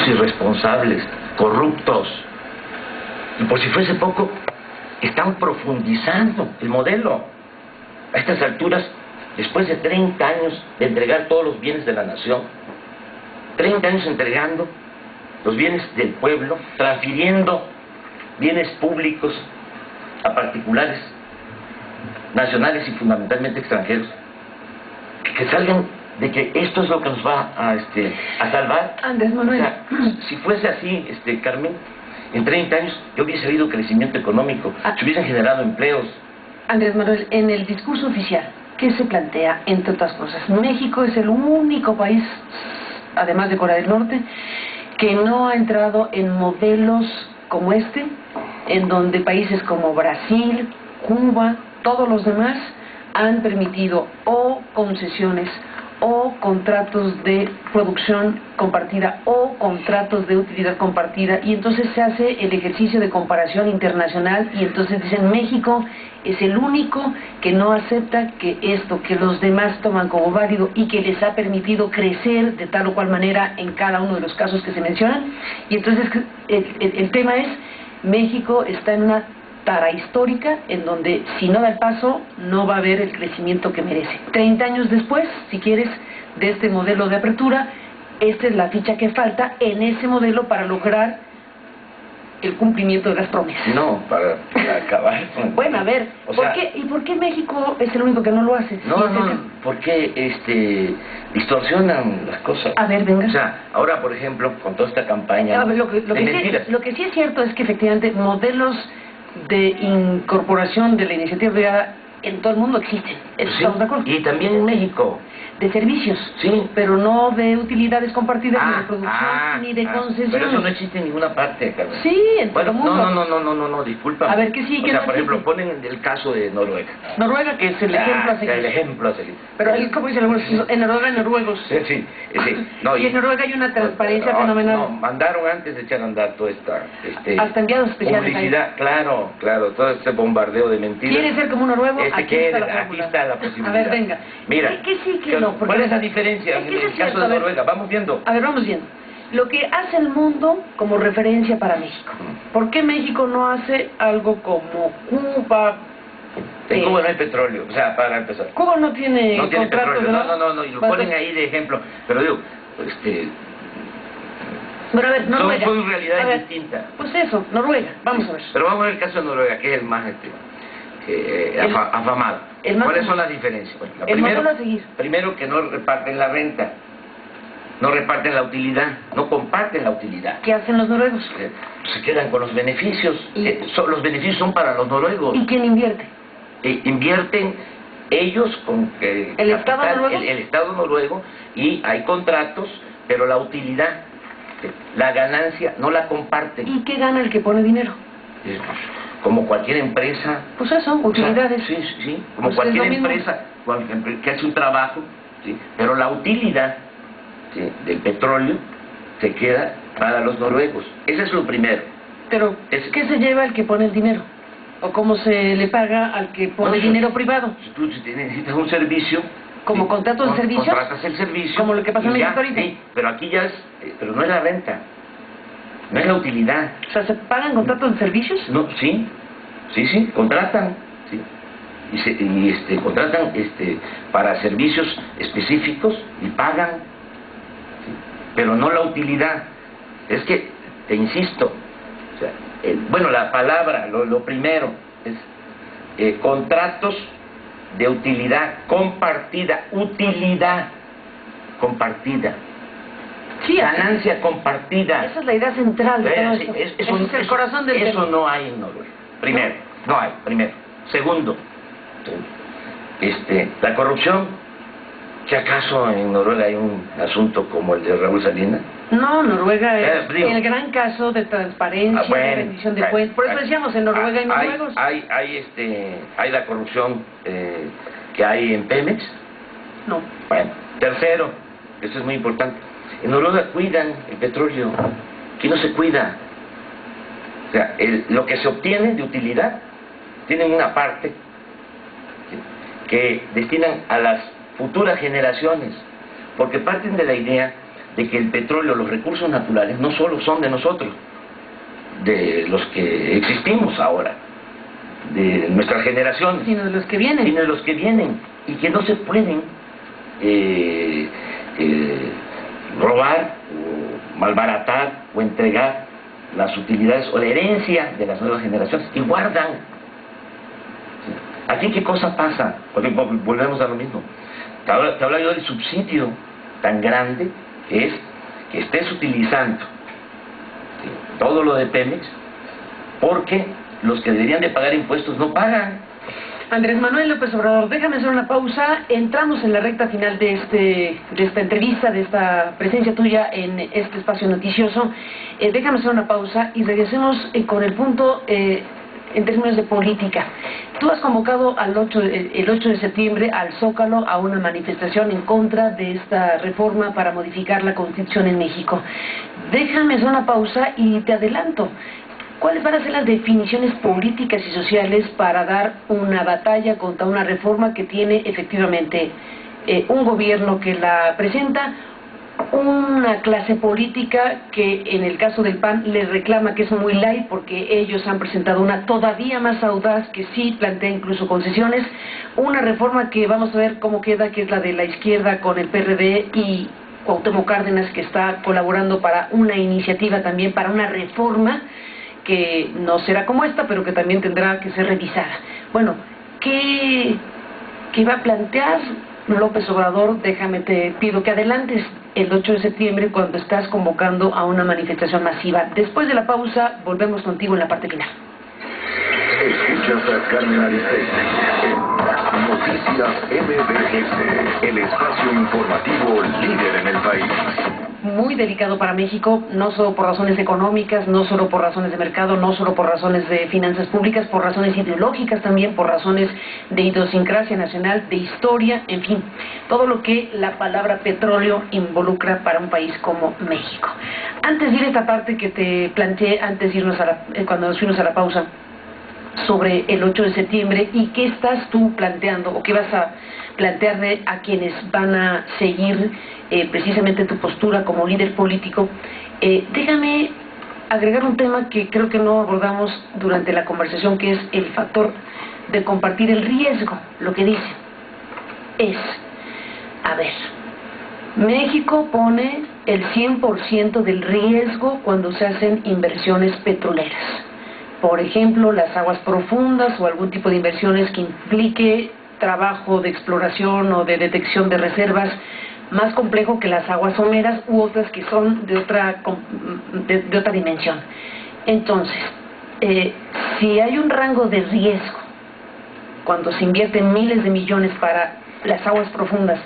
unos irresponsables, corruptos. Y por si fuese poco, están profundizando el modelo. A estas alturas, después de 30 años de entregar todos los bienes de la nación, 30 años entregando los bienes del pueblo, transfiriendo bienes públicos a particulares, nacionales y fundamentalmente extranjeros, que salgan de que esto es lo que nos va a salvar. Andrés Manuel. O sea, si fuese así, Carmen, en 30 años yo hubiese habido crecimiento económico, se hubiesen generado empleos. Andrés Manuel, en el discurso oficial, ¿qué se plantea, entre otras cosas? México es el único país, además de Corea del Norte, que no ha entrado en modelos como este, en donde países como Brasil, Cuba, todos los demás han permitido o concesiones o contratos de producción compartida o contratos de utilidad compartida, y entonces se hace el ejercicio de comparación internacional y entonces dicen México es el único que no acepta que esto que los demás toman como válido y que les ha permitido crecer de tal o cual manera en cada uno de los casos que se mencionan. Y entonces el tema es, México está en una tara histórica en donde si no da el paso no va a haber el crecimiento que merece. 30 años después, si quieres, de este modelo de apertura, esta es la ficha que falta en ese modelo para lograr el cumplimiento de las promesas. No, para acabar con... Bueno, a ver, ¿por qué México es el único que no lo hace? No, porque distorsionan las cosas. A ver, venga. O sea, ahora, por ejemplo, con toda esta campaña a ver, lo que sí es cierto es que efectivamente modelos de incorporación de la iniciativa privada en todo el mundo existen. ¿Estamos de acuerdo? Y también en México. De servicios. Sí. Pero no de utilidades compartidas, ni de producción, ni de concesiones. Pero eso no existe en ninguna parte, Carmen. Sí, en todo el mundo. No, disculpa. A ver, ¿qué sí? O sea, por ejemplo, ponen el caso de Noruega. Noruega, que es el ejemplo a seguir. El ejemplo a seguir. Pero él, como dicen algunos, en Noruega hay noruegos. Sí. No, y en Noruega hay una transparencia fenomenal. No, mandaron antes de echar a andar toda esta... hasta enviados especiales. Publicidad, claro, todo este bombardeo de mentiras. ¿Quiere ser como un noruego? Aquí está la posibilidad. A ver, venga. Mira, ¿Qué sí, qué no? ¿cuál es la diferencia en el caso de Noruega? Vamos viendo. A ver, vamos viendo. Lo que hace el mundo como referencia para México. ¿Por qué México no hace algo como Cuba? En Cuba no hay petróleo, o sea, para empezar. Cuba no tiene petróleo, no, y lo ponen ahí de ejemplo. Pero digo, Pero a ver, Noruega. Son realidades distintas. Pues eso, Noruega, vamos a ver. Pero vamos a ver el caso de Noruega, que es el más afamado. ¿Cuáles son las diferencias? Bueno, primero que no reparten la renta, no reparten la utilidad, no comparten la utilidad. ¿Qué hacen los noruegos? Se quedan con los beneficios. Los beneficios son para los noruegos. ¿Y quién invierte? Invierten ellos con ¿El Estado noruego? El Estado noruego, y hay contratos, pero la utilidad, la ganancia, no la comparten. ¿Y qué gana el que pone dinero? Como cualquier empresa. Pues eso, utilidades. O sea, sí, como pues cualquier empresa que hace un trabajo, ¿sí? Pero la utilidad, ¿sí?, del petróleo se queda para los noruegos. Ese es lo primero. Pero, ¿qué se lleva el que pone el dinero? ¿O cómo se le paga al que pone dinero privado? Si tú necesitas un servicio... ¿Como contrato de servicios? Contratas el servicio. Como lo que pasa en México ahorita. Sí, pero aquí ya es... pero no es la renta. No es la utilidad. O sea, ¿se pagan contratos de servicios? No, sí, contratan, sí. Y contratan para servicios específicos y pagan, ¿sí? Pero no la utilidad. Es que, te insisto, o sea, bueno, la palabra, lo primero es contratos de utilidad compartida, utilidad compartida. Sí, ganancia compartida. Esa es la idea central de todo esto. Eso es el corazón del tema. Eso no hay en Noruega. Primero, no hay. Segundo, la corrupción. ¿Que acaso en Noruega hay un asunto como el de Raúl Salinas? No, Noruega es el gran caso de transparencia, de rendición de cuentas. Por eso decíamos, en Noruega hay noruegos. Hay la corrupción que hay en Pemex. No. Bueno, tercero, eso es muy importante. En Noruega cuidan el petróleo, aquí no se cuida. O sea, lo que se obtiene de utilidad, tienen una parte que destinan a las futuras generaciones, porque parten de la idea de que el petróleo, los recursos naturales, no solo son de nosotros, de los que existimos ahora, de nuestras generaciones, sino de los que vienen, y que no se pueden robar o malbaratar o entregar las utilidades o la herencia de las nuevas generaciones, y guardan. Aquí qué cosa pasa, porque volvemos a lo mismo. Te hablo yo del subsidio tan grande que es que estés utilizando todo lo de Pemex, porque los que deberían de pagar impuestos no pagan. Andrés Manuel López Obrador, déjame hacer una pausa. Entramos en la recta final de esta entrevista, de esta presencia tuya en este espacio noticioso. Déjame hacer una pausa y regresemos con el punto en términos de política. Tú has convocado el 8 de septiembre al Zócalo a una manifestación en contra de esta reforma para modificar la Constitución en México. Déjame hacer una pausa y te adelanto. ¿Cuáles van a ser las definiciones políticas y sociales para dar una batalla contra una reforma que tiene efectivamente un gobierno que la presenta, una clase política que en el caso del PAN le reclama que es muy light porque ellos han presentado una todavía más audaz que sí plantea incluso concesiones, una reforma que vamos a ver cómo queda, que es la de la izquierda con el PRD y Cuauhtémoc Cárdenas, que está colaborando para una iniciativa también, para una reforma que no será como esta, pero que también tendrá que ser revisada. Bueno, ¿qué va a plantear López Obrador? Déjame, te pido que adelantes el 8 de septiembre cuando estás convocando a una manifestación masiva. Después de la pausa, volvemos contigo en la parte final. Escuchas a Carmen Aristegui en Noticias MBS, el espacio informativo líder en el país. Muy delicado para México, no solo por razones económicas, no solo por razones de mercado, no solo por razones de finanzas públicas, por razones ideológicas también, por razones de idiosincrasia nacional, de historia, en fin, todo lo que la palabra petróleo involucra para un país como México. Antes de ir a esta parte que te planteé, antes de irnos cuando nos fuimos a la pausa, sobre el 8 de septiembre y qué estás tú planteando o qué vas a plantearle a quienes van a seguir precisamente tu postura como líder político, déjame agregar un tema que creo que no abordamos durante la conversación, que es el factor de compartir el riesgo. Lo que dice es, a ver, México pone el 100% del riesgo cuando se hacen inversiones petroleras. Por ejemplo, las aguas profundas o algún tipo de inversiones que implique trabajo de exploración o de detección de reservas más complejo que las aguas someras u otras que son de otra dimensión. Entonces, si hay un rango de riesgo cuando se invierten miles de millones para las aguas profundas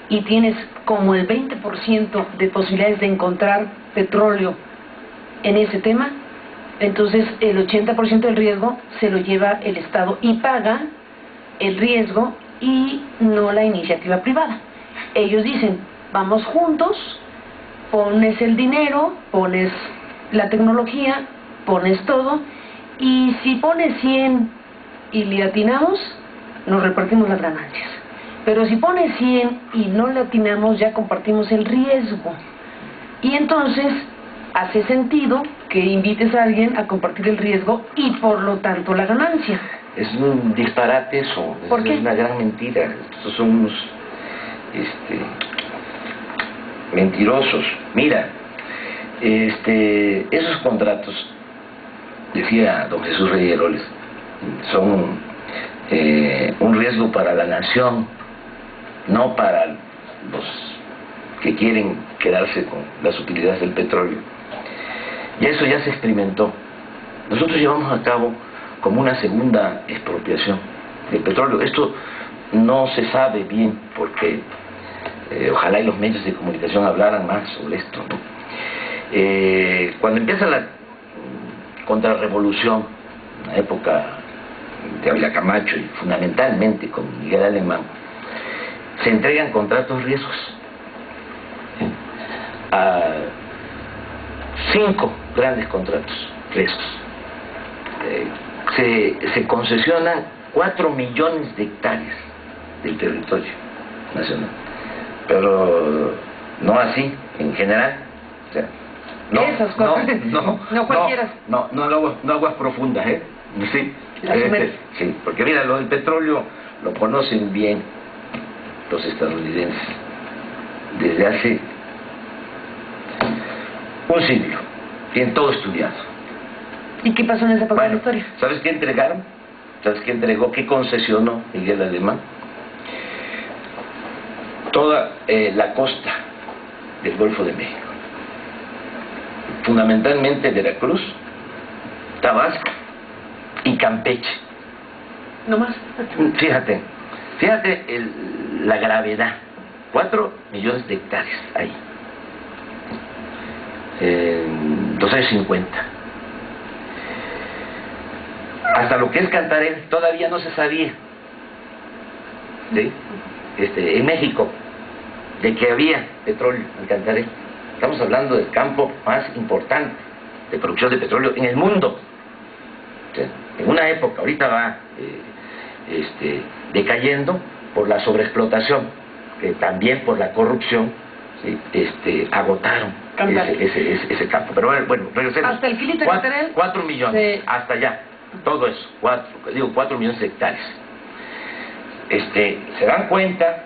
y tienes como el 20% de posibilidades de encontrar petróleo en ese tema, entonces el 80% del riesgo se lo lleva el Estado y paga el riesgo y no la iniciativa privada. Ellos dicen, vamos juntos, pones el dinero, pones la tecnología, pones todo, y si pones 100 y le atinamos, nos repartimos las ganancias. Pero si pones 100 y no le atinamos, ya compartimos el riesgo. Y entonces hace sentido que invites a alguien a compartir el riesgo y por lo tanto la ganancia. Es un disparate eso. ¿Por qué? Es una gran mentira. Estos son unos mentirosos. Mira, esos contratos, decía don Jesús Reyes, son un riesgo para la nación, no para los que quieren quedarse con las utilidades del petróleo. Y eso ya se experimentó. Nosotros llevamos a cabo como una segunda expropiación del petróleo. Esto no se sabe bien porque ojalá y los medios de comunicación hablaran más sobre esto, ¿no? Cuando empieza la contrarrevolución, en la época de Ávila Camacho y fundamentalmente con Miguel Alemán, se entregan contratos riesgos a 5 grandes contratos riesgos. Se concesionan 4 millones de hectáreas del territorio nacional, pero no así en general. O sea, esas cosas. No cualquiera. No aguas profundas, ¿eh? Sí, sí, porque mira, lo del petróleo lo conocen bien los estadounidenses desde hace un siglo. Tienen todo estudiado. ¿Y qué pasó en esa parte de la historia? ¿Sabes qué entregaron? ¿Sabes qué entregó? ¿Qué concesionó Miguel Alemán? Toda la costa del Golfo de México. Fundamentalmente Veracruz, Tabasco y Campeche. ¿No más? Fíjate la gravedad. 4 millones de hectáreas ahí. 250. Hasta lo que es Cantarell todavía no se sabía, ¿sí? En México, de que había petróleo en Cantarell. Estamos hablando del campo más importante de producción de petróleo en el mundo. ¿Sí? En una época, ahorita va decayendo por la sobreexplotación, que también por la corrupción, ¿sí? Agotaron ese campo. Pero bueno, regresemos. Hasta el kilito de Cantarell. 4 millones, hasta allá. Todo eso, 4 millones de hectáreas. Se dan cuenta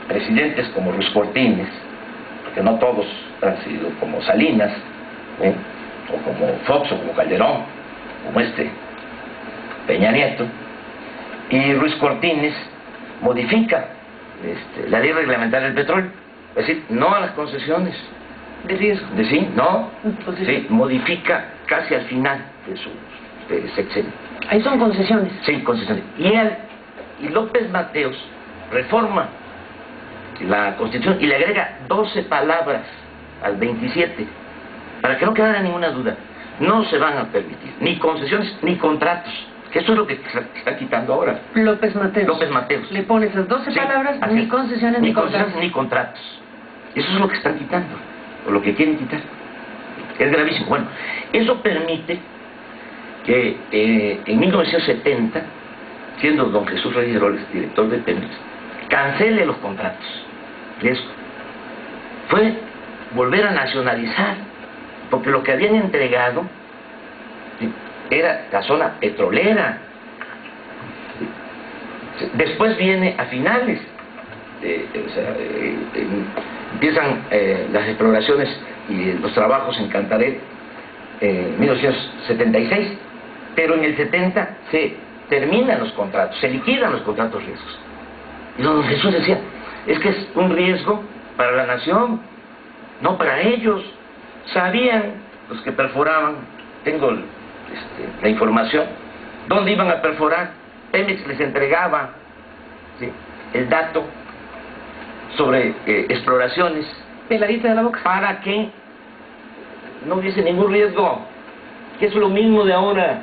presidentes como Ruiz Cortines, porque no todos han sido como Salinas, o como Fox, o como Calderón, como Peña Nieto, y Ruiz Cortines modifica la ley reglamentaria del petróleo, es decir, no a las concesiones de riesgo. Sí, no, sí, modifica casi al final de su sexenio. Ahí son concesiones. Sí, concesiones. Y López Mateos reforma la Constitución y le agrega 12 palabras al 27, para que no quedara ninguna duda. No se van a permitir ni concesiones ni contratos, que eso es lo que está quitando ahora. López Mateos. Le pone esas 12 palabras, ni concesiones ni contratos. Eso es lo que están quitando, o lo que quieren quitar. Es gravísimo. Bueno, eso permite que en 1970, siendo don Jesús Reyes Heroles director de Pemex, cancele los contratos. Riesgo. Fue volver a nacionalizar, porque lo que habían entregado era la zona petrolera. Después viene a finales, empiezan las exploraciones y los trabajos en Cantarell en 1976, pero en el 70 se terminan los contratos, se liquidan los contratos riesgos. Y don Jesús decía, es que es un riesgo para la nación, no para ellos. Sabían los que perforaban, tengo la información, dónde iban a perforar. Pemex les entregaba, ¿sí?, el dato sobre exploraciones, peladita de la boca, para que no hubiese ningún riesgo, que es lo mismo de ahora.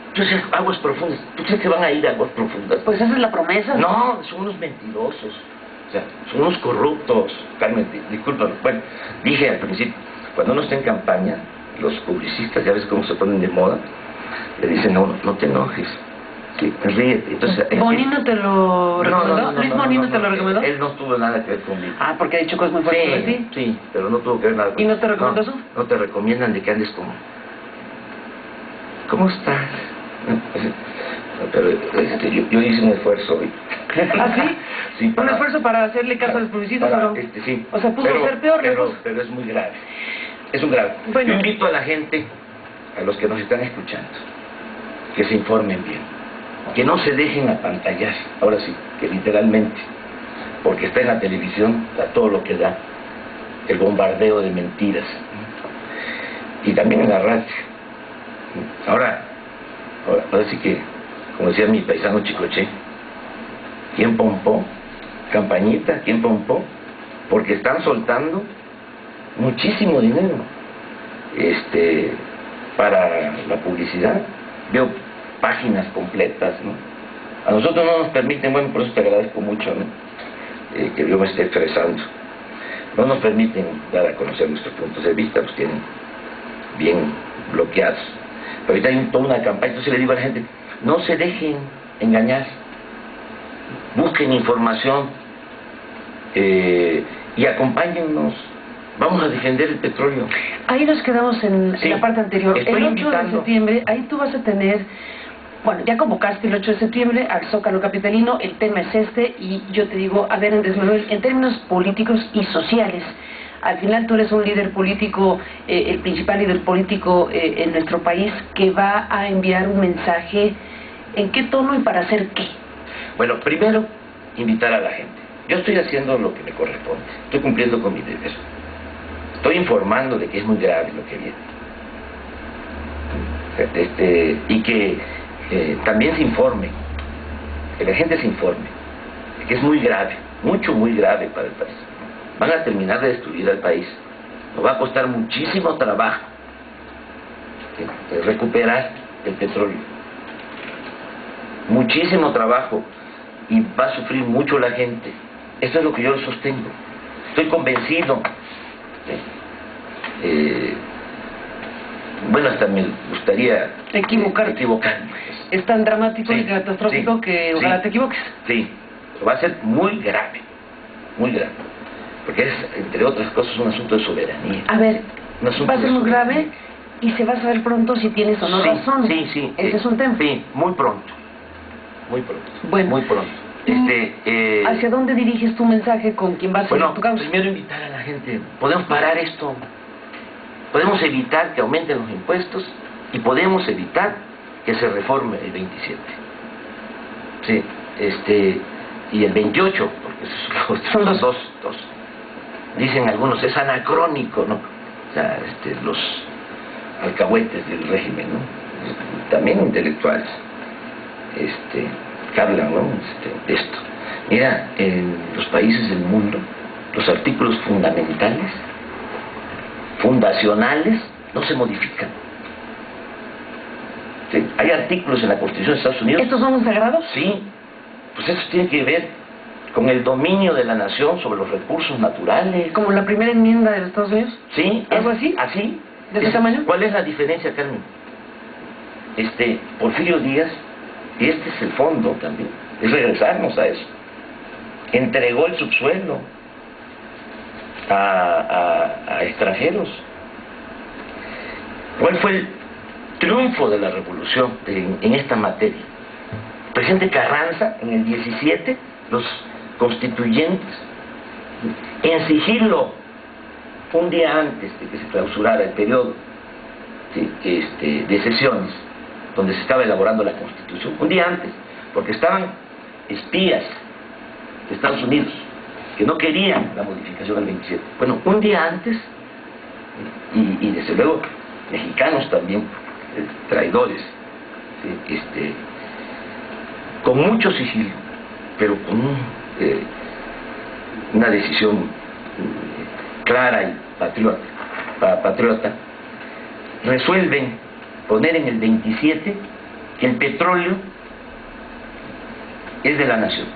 Entonces, aguas profundas, ¿tú crees que van a ir a aguas profundas? Pues esa es la promesa. No, son unos mentirosos, o sea, son unos corruptos. Carmen, discúlpame. Bueno, dije al principio, cuando uno está en campaña, los publicistas, ya ves cómo se ponen de moda, le dicen, no te enojes, sí, ríete. Entonces, ¿Bonino te lo recomendó? ¿Luis Bonino te lo recomendó? Él no tuvo nada que ver conmigo. Ah, porque ha dicho cosas muy fuertes de ti. Sí, pero no tuvo que ver nada conmigo. ¿Y no te recomendó eso? No te recomiendan de que andes como... ¿Cómo estás? Pero yo hice un esfuerzo hoy. ¿Ah, sí? Sí, ¿Un esfuerzo para hacerle caso a los publicistas? Sí. O sea, pudo ser peor. Pero es muy grave. Es un grave. Bueno, yo invito a la gente, a los que nos están escuchando, que se informen bien, que no se dejen apantallar, ahora sí, que literalmente, porque está en la televisión, da todo lo que da, el bombardeo de mentiras, y también en la radio. Ahora sí que, como decía mi paisano Chicoche, ¿quién pompó? Campañita, ¿quién pompó? Porque están soltando muchísimo dinero para la publicidad. Veo páginas completas, ¿no? A nosotros no nos permiten, bueno, por eso te agradezco mucho, ¿no?, que yo me esté expresando. No nos permiten dar a conocer nuestros puntos de vista, los tienen bien bloqueados. Pero ahorita hay toda una campaña, entonces le digo a la gente, no se dejen engañar, busquen información, y acompáñennos. Vamos a defender el petróleo. Ahí nos quedamos en la parte anterior. El 8 de septiembre, ahí tú vas a tener... Bueno, ya convocaste el 8 de septiembre al Zócalo capitalino, el tema es este, y yo te digo, a ver, Andrés Manuel, en términos políticos y sociales, al final tú eres un líder político, el principal líder político en nuestro país, que va a enviar un mensaje, ¿en qué tono y para hacer qué? Bueno, primero, invitar a la gente. Yo estoy haciendo lo que me corresponde, estoy cumpliendo con mi deber. Estoy informando de que es muy grave lo que viene. Y que también se informe, que la gente se informe, de que es muy grave, muy grave para el país. Van a terminar de destruir al país. Nos va a costar muchísimo trabajo recuperar el petróleo. Muchísimo trabajo, y va a sufrir mucho la gente. Eso es lo que yo sostengo. Estoy convencido. Bueno, hasta me gustaría equivocarme. Es tan dramático y catastrófico que ojalá te equivoques. Sí, va a ser muy grave, porque es, entre otras cosas, un asunto de soberanía. A ver, va a ser muy grave y se va a saber pronto si tienes o no razón. Sí. Ese es un tema. Sí, muy pronto. Bueno, muy pronto. ¿Hacia dónde diriges tu mensaje con quien vas a hacer tu causa? Primero invitar a la gente. Podemos parar esto. Podemos evitar que aumenten los impuestos y podemos evitar que se reforme el 27. Sí, y el 28, porque son los dos. Dicen algunos, es anacrónico, ¿no? O sea, los alcahuetes del régimen, ¿no? También intelectuales, que hablan, ¿no? De esto. Mira, en los países del mundo, los artículos fundacionales, no se modifican. ¿Sí? Hay artículos en la Constitución de Estados Unidos. ¿Estos son sagrados? Sí, pues eso tiene que ver con el dominio de la nación sobre los recursos naturales. ¿Como la primera enmienda de los Estados Unidos? Sí. ¿Algo así? ¿Así? ¿De ese tamaño? ¿Cuál es la diferencia, Carmen? Porfirio Díaz, y este es el fondo también, es regresarnos a eso. Entregó el subsuelo a extranjeros. ¿Cuál fue el triunfo de la revolución en esta materia? El presidente Carranza, en el 17, los constituyentes, en sigilo, un día antes de que se clausurara el periodo de sesiones, donde se estaba elaborando la Constitución, un día antes, porque estaban espías de Estados Unidos que no querían la modificación del 27. Bueno, un día antes, y desde luego mexicanos también, traidores, con mucho sigilo, pero con una decisión clara y patriota, resuelven poner en el 27 que el petróleo es de la nación,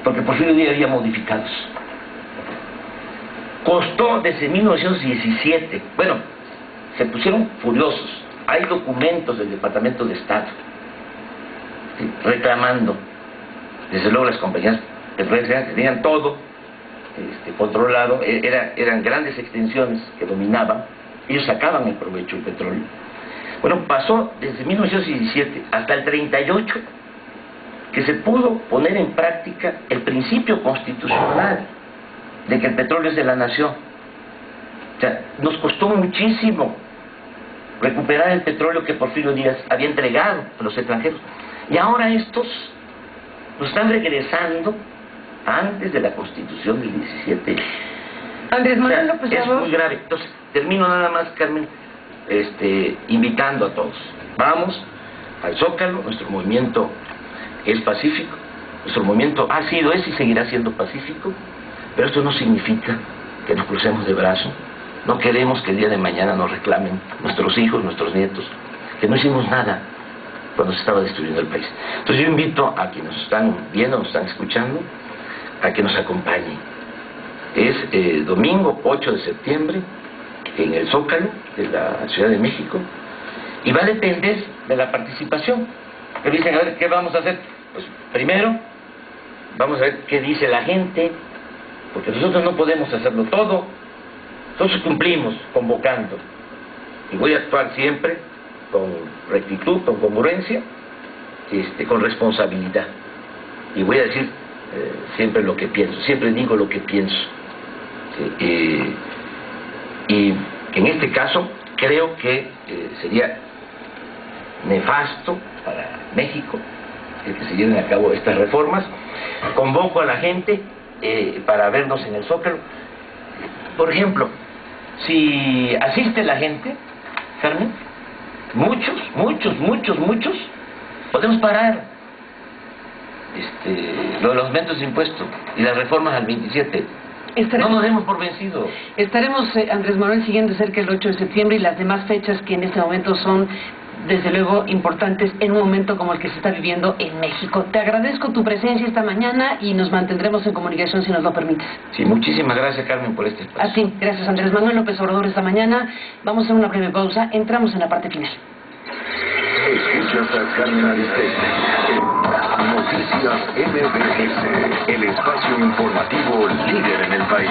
porque Porfirio Díaz había modificados. Costó desde 1917, bueno, se pusieron furiosos. Hay documentos del Departamento de Estado reclamando, desde luego las compañías petroleras que tenían todo controlado, eran grandes extensiones que dominaban, ellos sacaban el provecho del petróleo. Bueno, pasó desde 1917 hasta el 38 que se pudo poner en práctica el principio constitucional de que el petróleo es de la nación. O sea, nos costó muchísimo recuperar el petróleo que Porfirio Díaz había entregado a los extranjeros. Y ahora estos nos están regresando antes de la Constitución del 17. Andrés Manuel López es muy grave. Entonces, termino nada más, Carmen, invitando a todos. Vamos al Zócalo, nuestro movimiento es pacífico, nuestro movimiento ha sido, es y seguirá siendo pacífico, pero esto no significa que nos crucemos de brazo. No queremos que el día de mañana nos reclamen nuestros hijos, nuestros nietos, que no hicimos nada cuando se estaba destruyendo el país. Entonces yo invito a quienes nos están viendo, nos están escuchando, a que nos acompañen. Es domingo 8 de septiembre en el Zócalo de la Ciudad de México, y va a depender de la participación. Pero dicen, a ver, ¿qué vamos a hacer? Pues primero, vamos a ver qué dice la gente, porque nosotros no podemos hacerlo todo. Nosotros cumplimos convocando, y voy a actuar siempre con rectitud, con congruencia, con responsabilidad, y voy a decir siempre lo que pienso, siempre digo lo que pienso. Y en este caso creo que sería nefasto para México que se lleven a cabo estas reformas. Convoco a la gente para vernos en el Zócalo. Por ejemplo, si asiste la gente, Carmen, muchos, podemos parar los aumentos de impuestos y las reformas al 27. No nos demos por vencidos. Estaremos, Andrés Manuel, siguiendo cerca el 8 de septiembre y las demás fechas que en este momento son, desde luego, importantes en un momento como el que se está viviendo en México. Te agradezco tu presencia esta mañana y nos mantendremos en comunicación si nos lo permites. Sí, muchísimas gracias, Carmen, por este espacio. A ti, gracias, Andrés Manuel López Obrador, esta mañana. Vamos a hacer una breve pausa, entramos en la parte final. Escuchas a Carmen Aristegui en Noticias MBS, el espacio informativo líder en el país.